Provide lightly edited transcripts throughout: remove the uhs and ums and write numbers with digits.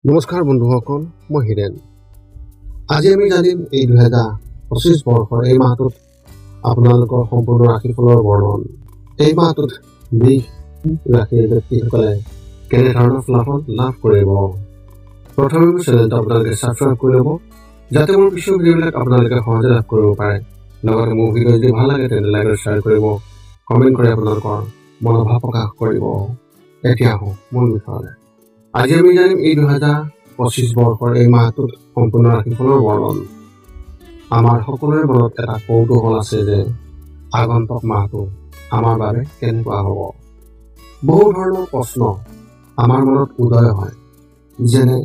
নমস্কাৰ বন্ধুসকল, মই হিৰেন। আজি আমি জানিম এই 2025 বৰ্ষৰ এই মাহটোত আপোনালোকৰ সম্পূৰ্ণ ৰাশিফলৰ বৰ্ণন। এই মাহটোত বৃষ ৰাশিৰ ব্যক্তিসকলে কেনেধৰণৰ ফলাফল লাভ কৰিব। প্ৰথমে মোৰ চেনেলটো আপোনালোকে ছাবস্ক্ৰাইব কৰি ল'ব, যাতে মোৰ পিছৰ ভিডিঅ'বিলাক আপোনালোকে সহজে লাভ কৰিব পাৰে। লগতে মোৰ ভিডিঅ' যদি ভাল লাগে তেন্তে লাইক আৰু শ্বেয়াৰ কৰিব, কমেণ্ট কৰি আপোনালোকৰ মনোভাৱ প্ৰকাশ কৰিব। এতিয়া আহোঁ মূল বিষয়লৈ। আজি আমি জানিম এই 2025 বৰ্ষৰ এই মাহটোত সম্পূৰ্ণ ৰাশিফলৰ বৰ্ণন। আমাৰ সকলোৰে মনত এটা কৌতূহল আছে যে আগন্তুক মাহটো আমাৰ বাবে কেনেকুৱা হ'ব। বহু ধৰণৰ প্ৰশ্ন আমাৰ মনত উদয় হয়, যেনে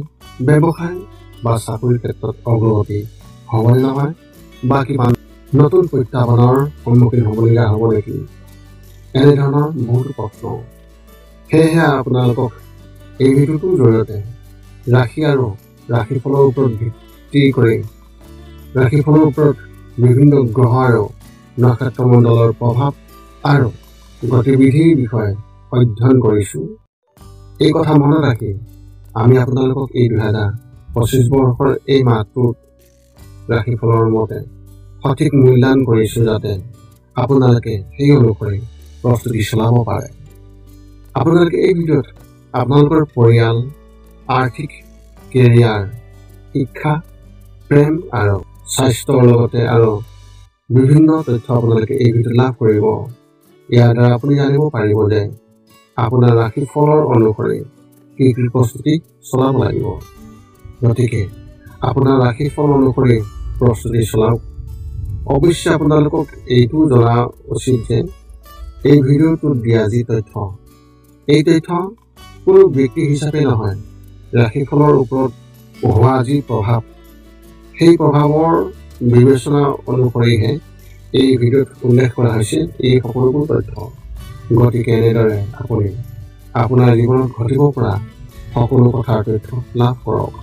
ব্যৱসায় বা চাকৰিৰ ক্ষেত্ৰত অগ্ৰগতি হ'বনে নহয়, বা কিবা নতুন প্ৰত্যাহ্বানৰ সন্মুখীন হ'বলগীয়া হ'ব নেকি, এনেধৰণৰ বহুতো প্ৰশ্ন। সেয়েহে আপোনালোকক এই ভিডিঅ'টোৰ জৰিয়তে ৰাশি আৰু ৰাশিফলৰ ওপৰত ভিত্তি কৰি ৰাশিফলৰ ওপৰত বিভিন্ন গ্ৰহ আৰু নক্ষত্ৰমণ্ডলৰ প্ৰভাৱ আৰু গতিবিধিৰ বিষয়ে অধ্যয়ন কৰিছোঁ। এই কথা মনত ৰাখি আমি আপোনালোকক এই 2025 বৰ্ষৰ এই মাহটোত ৰাশিফলৰ মতে সঠিক মূল্যায়ন কৰিছোঁ, যাতে আপোনালোকে সেই অনুসৰি প্ৰস্তুতি চলাব পাৰে। আপোনালোকে এই ভিডিঅ'ত আপোনালোকৰ পৰিয়াল, আৰ্থিক, কেৰিয়াৰ, শিক্ষা, প্ৰেম আৰু স্বাস্থ্যৰ লগতে আৰু বিভিন্ন তথ্য আপোনালোকে এই ভিডিঅ'ত লাভ কৰিব। ইয়াৰ দ্বাৰা আপুনি জানিব পাৰিব যে আপোনাৰ ৰাশিফলৰ অনুসৰি কি কি প্ৰস্তুতি চলাব লাগিব। গতিকে আপোনাৰ ৰাশিফল অনুসৰি প্ৰস্তুতি চলাওক। অৱশ্যে আপোনালোকক এইটো জনা উচিত যে এই ভিডিঅ'টোত দিয়া যি তথ্য, এই তথ্য কোনো ব্যক্তি হিচাপে নহয়, ৰাশিফলৰ ওপৰত হোৱা যি প্ৰভাৱ, সেই প্ৰভাৱৰ বিবেচনা অনুসৰিহে এই ভিডিঅ'ত উল্লেখ কৰা হৈছে এই সকলোবোৰ তথ্য। গতিকে এনেদৰে আপুনি আপোনাৰ জীৱনত ঘটিব পৰা সকলো কথাৰ তথ্য লাভ কৰক।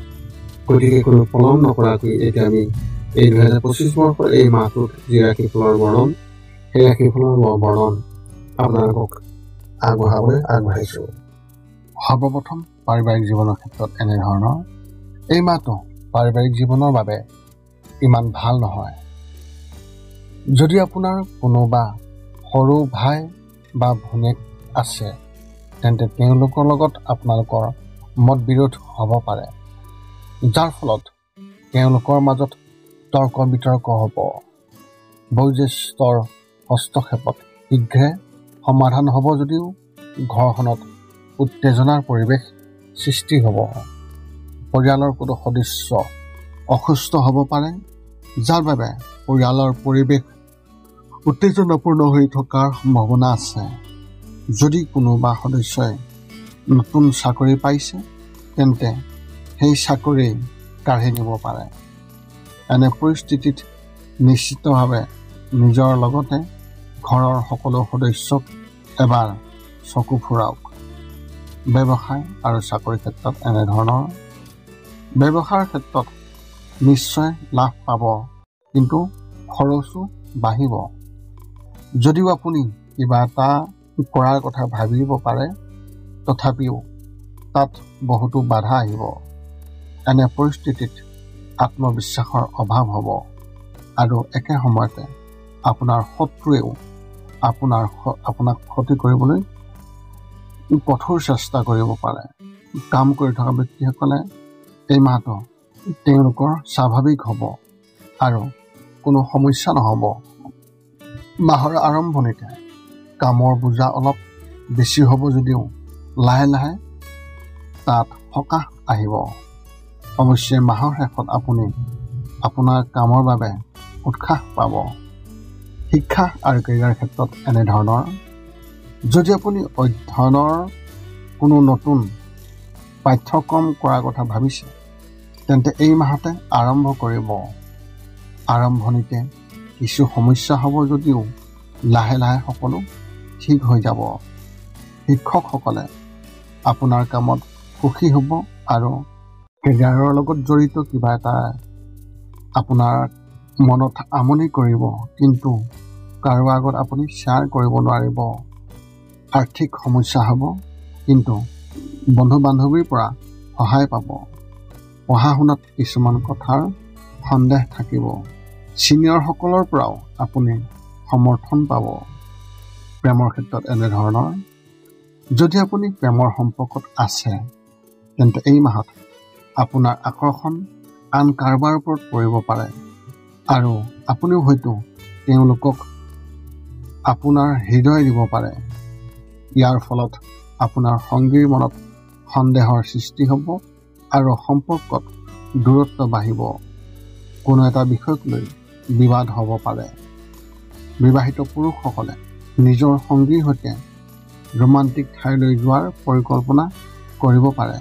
গতিকে কোনো পলম নকৰাকৈ এতিয়া আমি এই 2025 বৰ্ষৰ এই মাহটোত যি ৰাশিফলৰ বৰ্ণন, সেই ৰাশিফলৰ বৰ্ণন আপোনালোকক আগবঢ়াইছোঁ। সৰ্বপ্ৰথম পাৰিবাৰিক জীৱনৰ ক্ষেত্ৰত এনেধৰণৰ। এই মাহটো পাৰিবাৰিক জীৱনৰ বাবে ইমান ভাল নহয়। যদি আপোনাৰ কোনোবা সৰু ভাই বা ভনীয়েক আছে, তেন্তে তেওঁলোকৰ লগত আপোনালোকৰ মত বিৰোধ হ'ব পাৰে, যাৰ ফলত তেওঁলোকৰ মাজত তৰ্ক বিতৰ্ক হ'ব। বয়োজ্যেষ্ঠৰ হস্তক্ষেপত শীঘ্ৰে সমাধান হ'ব যদিও ঘৰখনত উত্তেজনাৰ পৰিৱেশ সৃষ্টি হ'ব। পৰিয়ালৰ কোনো সদস্য অসুস্থ হ'ব পাৰে, যাৰ বাবে পৰিয়ালৰ পৰিৱেশ উত্তেজনাপূৰ্ণ হৈ থকাৰ সম্ভাৱনা আছে। যদি কোনোবা সদস্যই নতুন চাকৰি পাইছে, তেন্তে সেই চাকৰি কাঢ়ি নিব পাৰে। এনে পৰিস্থিতিত নিশ্চিতভাৱে নিজৰ লগতে ঘৰৰ সকলো সদস্যক এবাৰ চকু ফুৰাওক। ব্যৱসায় আৰু চাকৰিৰ ক্ষেত্ৰত এনেধৰণৰ। ব্যৱসায়ৰ ক্ষেত্ৰত নিশ্চয় লাভ পাব, কিন্তু খৰচো বাঢ়িব। যদিও আপুনি কিবা এটা কৰাৰ কথা ভাবিব পাৰে, তথাপিও তাত বহুতো বাধা আহিব। এনে পৰিস্থিতিত আত্মবিশ্বাসৰ অভাৱ হ'ব আৰু একে সময়তে আপোনাৰ শত্ৰুৱেও আপোনাক ক্ষতি কৰিবলৈ কঠোৰ চেষ্টা কৰিব পাৰে। কাম কৰি থকা ব্যক্তিসকলে এই মাহটো তেওঁলোকৰ স্বাভাৱিক হ'ব আৰু কোনো সমস্যা নহ'ব। মাহৰ আৰম্ভণিতে কামৰ বোজা অলপ বেছি হ'ব যদিও লাহে লাহে তাত সকাহ আহিব। অৱশ্যে মাহৰ শেষত আপুনি আপোনাৰ কামৰ বাবে উৎসাহ পাব। শিক্ষা আৰু কেৰিয়াৰ ক্ষেত্ৰত এনেধৰণৰ। যদি আপুনি অধ্যয়নৰ কোনো নতুন পাঠ্যক্ৰম কৰাৰ কথা ভাবিছে, তেন্তে এই মাহতে আৰম্ভ কৰিব। আৰম্ভণিতে কিছু সমস্যা হ'ব যদিও লাহে লাহে সকলো ঠিক হৈ যাব। শিক্ষকসকলে আপোনাৰ কামত সুখী হ'ব আৰু কেৰিয়াৰৰ লগত জড়িত কিবা এটা আপোনাৰ মনত আমনি কৰিব, কিন্তু কাৰো আগত আপুনি শ্বেয়াৰ কৰিব নোৱাৰিব। আৰ্থিক সমস্যা হ'ব, কিন্তু বন্ধু বান্ধৱীৰ পৰা সহায় পাব। পঢ়া শুনাত কিছুমান কথাৰ সন্দেহ থাকিব। ছিনিয়ৰসকলৰ পৰাও আপুনি সমৰ্থন পাব। প্ৰেমৰ ক্ষেত্ৰত এনেধৰণৰ, যদি আপুনি প্ৰেমৰ সম্পৰ্কত আছে তেন্তে এই মাহত আপোনাৰ আকৰ্ষণ আন কাৰোবাৰ ওপৰত পৰিব পাৰে আৰু আপুনিও হয়তো তেওঁলোকক আপোনাৰ হৃদয় দিব পাৰে। ইয়াৰ ফলত আপোনাৰ সংগীৰ মনত সন্দেহৰ সৃষ্টি হ'ব আৰু সম্পৰ্কত দূৰত্ব বাঢ়িব। কোনো এটা বিষয়ক লৈ বিবাদ হ'ব পাৰে। বিবাহিত পুৰুষসকলে নিজৰ সংগীৰ সৈতে ৰোমান্টিক ঠাইলৈ যোৱাৰ পৰিকল্পনা কৰিব পাৰে,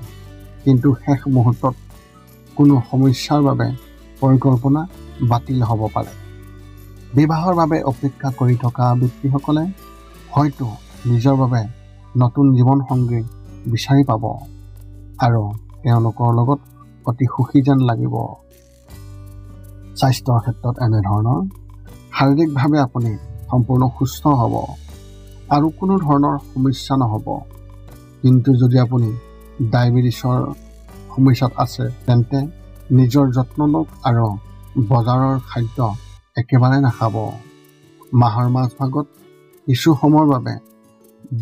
কিন্তু শেষ মুহূৰ্তত কোনো সমস্যাৰ বাবে পৰিকল্পনা বাতিল হ'ব পাৰে। বিবাহৰ বাবে অপেক্ষা কৰি থকা ব্যক্তিসকলে হয়তো নিজৰ বাবে নতুন জীৱনসংগী বিচাৰি পাব আৰু তেওঁলোকৰ লগত অতি সুখী যেন লাগিব। স্বাস্থ্যৰ ক্ষেত্ৰত এনেধৰণৰ, শাৰীৰিকভাৱে আপুনি সম্পূৰ্ণ সুস্থ হ'ব আৰু কোনো ধৰণৰ সমস্যা নহ'ব। কিন্তু যদি আপুনি ডায়েবেটিছৰ সমস্যাত আছে তেন্তে নিজৰ যত্ন লওক আৰু বজাৰৰ খাদ্য একেবাৰে নাখাব। মাহৰ মাজভাগত কিছু সময়ৰ বাবে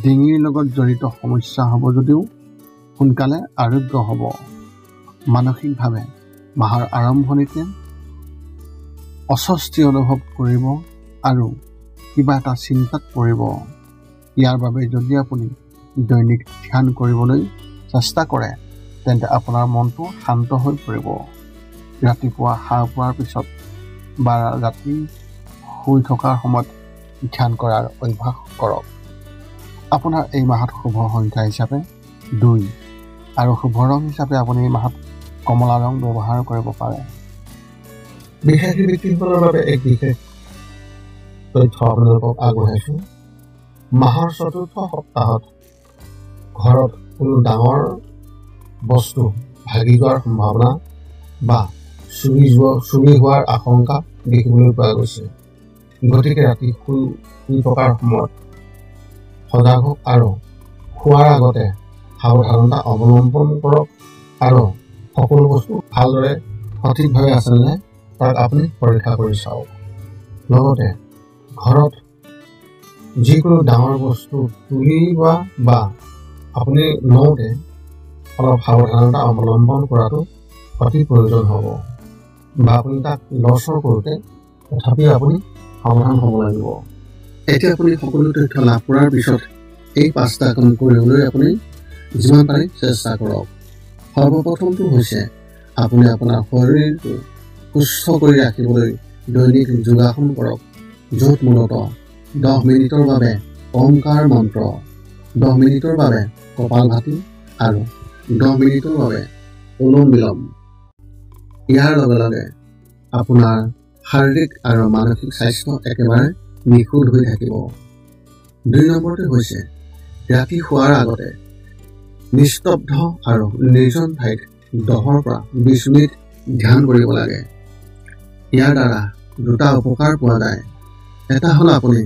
ডিঙিৰ লগত জড়িত সমস্যা হ'ব যদিও সোনকালে আৰোগ্য হ'ব। মানসিকভাৱে মাহৰ আৰম্ভণিতে অস্বস্তি অনুভৱ কৰিব আৰু কিবা এটা চিন্তাত পৰিব। ইয়াৰ বাবে যদি আপুনি দৈনিক ধ্যান কৰিবলৈ চেষ্টা কৰে তেন্তে আপোনাৰ মনটো শান্ত হৈ পৰিব। ৰাতিপুৱা সাৰ পোৱাৰ পিছত বা ৰাতি শুই থকাৰ সময়ত ধ্যান কৰাৰ অভ্যাস কৰক। আপোনাৰ এই মাহত শুভ সংখ্যা হিচাপে 2 আৰু শুভ ৰং হিচাপে আপুনি এই মাহত কমলা ৰং ব্যৱহাৰ কৰিব পাৰে। বিশেষ ব্যক্তিসকলৰ বাবে এক বিশেষ তথ্য আপোনালোকক আগবঢ়াইছোঁ। মাহৰ চতুৰ্থ সপ্তাহত ঘৰত কোনো ডাঙৰ বস্তু ভাগি যোৱাৰ সম্ভাৱনা বা চুৰি হোৱাৰ আশংকা দেখিবলৈ পোৱা গৈছে। গতিকে ৰাতি শুই থকাৰ সময়ত সজাগ হওক আৰু খোৱাৰ আগতে সাৱধানতা অৱলম্বন কৰক আৰু সকলো বস্তু ভালদৰে সঠিকভাৱে আছেনে তাক আপুনি পৰীক্ষা কৰি চাওক। লগতে ঘৰত যিকোনো ডাঙৰ বস্তু তুলি বা আপুনি লওঁতে অলপ সাৱধানতা অৱলম্বন কৰাটো অতি প্ৰয়োজন হ'ব বা আপুনি তাক লৰচৰ কৰোঁতে তথাপিও আপুনি সাৱধান হ'ব লাগিব। এতিয়া আপুনি সকলো তথ্য লাভ কৰাৰ পিছত এই 5টা কাম কৰিবলৈ আপুনি যিমান পাৰে চেষ্টা কৰক। সৰ্বপ্ৰথমটো হৈছে আপুনি আপোনাৰ শৰীৰটো সুস্থ কৰি ৰাখিবলৈ দৈনিক যোগাসন কৰক, য'ত মূলতঃ 10 মিনিটৰ বাবে ওমকাৰ মন্ত্ৰ, 10 মিনিটৰ বাবে কপালভাতি আৰু 10 মিনিটৰ বাবে অনুলোম বিলোম। ইয়াৰ লগে লগে আপোনাৰ শাৰীৰিক আৰু মানসিক স্বাস্থ্য একেবাৰে নিখুঁত হৈ থাকিব। 2 নম্বৰতে হৈছে ৰাতি শোৱাৰ আগতে নিস্তব্ধ আৰু নিৰ্জন ঠাইত 10 পৰা 20 মিনিট ধ্যান কৰিব লাগে। ইয়াৰ দ্বাৰা 2টা উপকাৰ পোৱা যায়। এটা হ'ল আপুনি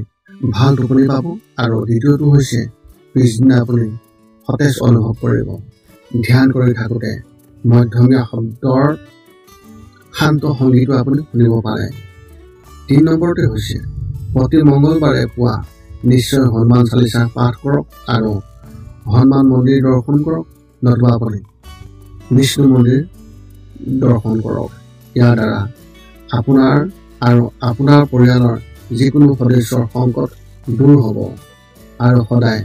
ভাল টোপনি পাব আৰু দ্বিতীয়টো হৈছে পিছদিনা আপুনি সতেজ অনুভৱ কৰিব। ধ্যান কৰি থাকোঁতে মধ্যমীয়া শব্দৰ শান্ত সংগীতো আপুনি শুনিব পাৰে। 3 নম্বৰতে হৈছে প্ৰতি মংগলবাৰে পুৱা নিশ্চয় হনুমান চালিচা পাঠ কৰক আৰু হনুমান মন্দিৰ দৰ্শন কৰক, নতুবা আপুনি বিষ্ণু মন্দিৰ দৰ্শন কৰক। ইয়াৰ দ্বাৰা আপোনাৰ আৰু আপোনাৰ পৰিয়ালৰ যিকোনো সদস্যৰ সংকট দূৰ হ'ব আৰু সদায়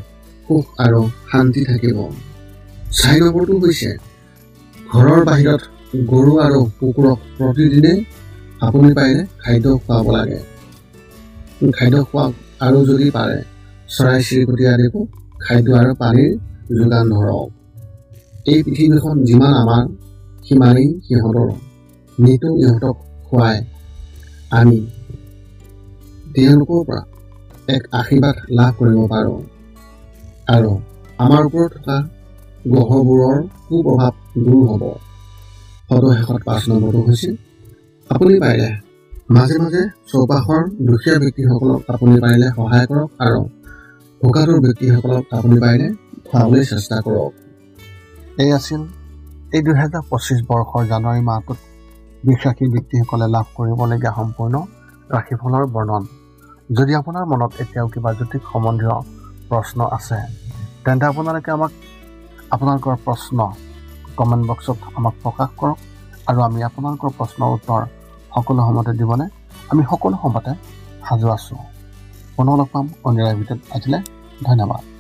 সুখ আৰু শান্তি থাকিব। 4 নম্বৰটো হৈছে ঘৰৰ বাহিৰত গৰু আৰু কুকুৰক প্ৰতিদিনে আপুনি পাৰিলে খাদ্য খুৱাব লাগে। খাদ্য খুৱাওক আৰু যদি পাৰে চৰাই চিৰিকটি আদিকো খাদ্য আৰু পানীৰ যোগান ধৰক। এই পৃথিৱীখন যিমান আমাৰ সিমানেই সিহঁতৰ। নিতৌ ইহঁতক খুৱাই আমি তেওঁলোকৰ পৰা এক আশীৰ্বাদ লাভ কৰিব পাৰোঁ আৰু আমাৰ ওপৰত থকা গ্ৰহবোৰৰ কুপ্ৰভাৱ দূৰ হ'ব। সদশেষত 5 নম্বৰটো হৈছে আপুনি পাৰিলে মাজে মাজে চৌপাশৰ দুখীয়া ব্যক্তিসকলক আপুনি পাৰিলে সহায় কৰক আৰু ভোকাতুৰ ব্যক্তিসকলক আপুনি পাৰিলে খুৱাবলৈ চেষ্টা কৰক। এই আছিল এই 2025 বৰ্ষৰ জানুৱাৰী মাহটোত বিশ্বাসী ব্যক্তিসকলে লাভ কৰিবলগীয়া সম্পূৰ্ণ ৰাশিফলৰ বৰ্ণন। যদি আপোনাৰ মনত এতিয়াও কিবা জ্যোতিষ সম্বন্ধীয় প্ৰশ্ন আছে তেন্তে আপোনালোকে আপোনালোকৰ প্ৰশ্ন কমেণ্ট বক্সত আমাক প্ৰকাশ কৰক আৰু আমি আপোনালোকৰ প্ৰশ্নৰ উত্তৰ সকলো সময়তে দিবলৈ আমি সকলো সময়তে সাজু আছোঁ। পুনৰ লগ পাম অন্য ভিডিঅ'ত। আজিলৈ ধন্যবাদ।